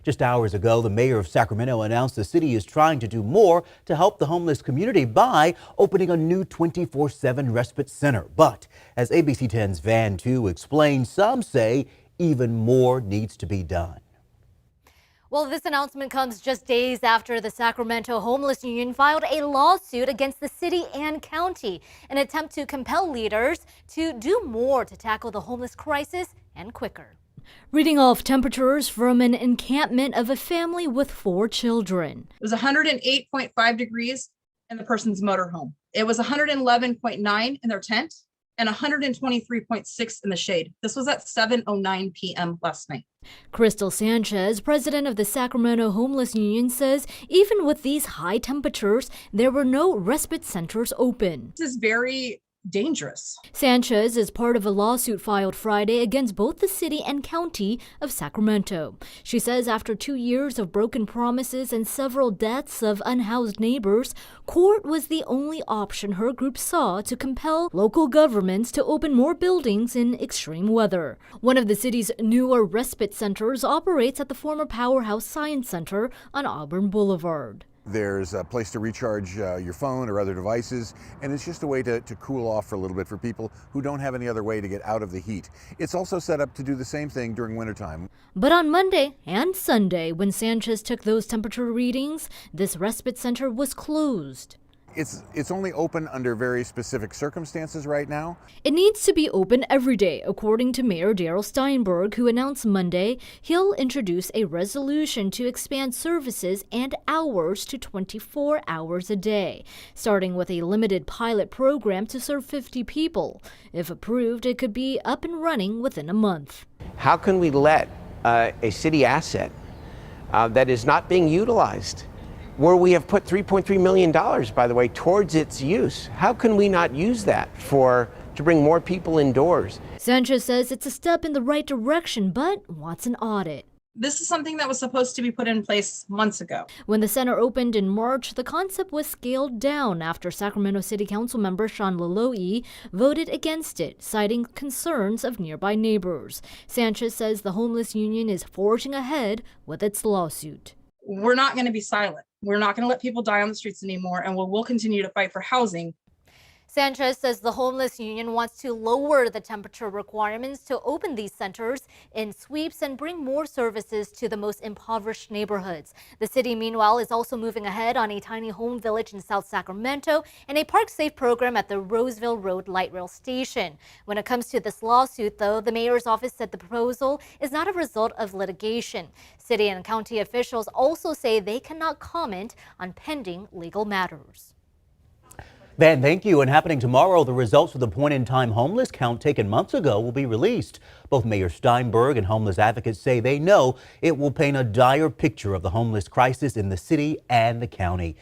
Just hours ago, the mayor of Sacramento announced the city is trying to do more to help the homeless community by opening a new 24/7 respite center. But as ABC 10's Van 2 explained, some say even more needs to be done. Well, this announcement comes just days after the Sacramento Homeless Union filed a lawsuit against the city and county, an attempt to compel leaders to do more to tackle the homeless crisis and quicker. Reading off temperatures from an encampment of a family with 4 children. It was 108.5 degrees in the person's motorhome. It was 111.9 in their tent and 123.6 in the shade. This was at 7:09 p.m. last night. Crystal Sanchez, president of the Sacramento Homeless Union, says even with these high temperatures, there were no respite centers open. This is very dangerous. Sanchez is part of a lawsuit filed Friday against both the city and county of Sacramento. She says after 2 years of broken promises and several deaths of unhoused neighbors, court was the only option her group saw to compel local governments to open more buildings in extreme weather. One of the city's newer respite centers operates at the former Powerhouse Science Center on Auburn Boulevard. There's a place to recharge your phone or other devices, and it's just a way to cool off for a little bit for people who don't have any other way to get out of the heat. It's also set up to do the same thing during wintertime. But on Monday and Sunday, when Sanchez took those temperature readings, this respite center was closed. It's only open under very specific circumstances right now. It needs to be open every day, according to Mayor Darrell Steinberg, who announced Monday he'll introduce a resolution to expand services and hours to 24 hours a day, starting with a limited pilot program to serve 50 people. If approved, it could be up and running within a month. How can we let a city asset that is not being utilized, where we have put $3.3 million, by the way, towards its use. How can we not use that to bring more people indoors? Sanchez says it's a step in the right direction, but wants an audit. This is something that was supposed to be put in place months ago. When the center opened in March, the concept was scaled down after Sacramento City Council member Sean Laloe voted against it, citing concerns of nearby neighbors. Sanchez says the Homeless Union is forging ahead with its lawsuit. We're not going to be silent. We're not going to let people die on the streets anymore, and we'll continue to fight for housing. Sanchez says the Homeless Union wants to lower the temperature requirements to open these centers in sweeps and bring more services to the most impoverished neighborhoods. The city, meanwhile, is also moving ahead on a tiny home village in South Sacramento and a Park Safe program at the Roseville Road Light Rail Station. When it comes to this lawsuit, though, the mayor's office said the proposal is not a result of litigation. City and county officials also say they cannot comment on pending legal matters. Van, thank you. And happening tomorrow, the results of the point-in-time homeless count taken months ago will be released. Both Mayor Steinberg and homeless advocates say they know it will paint a dire picture of the homeless crisis in the city and the county.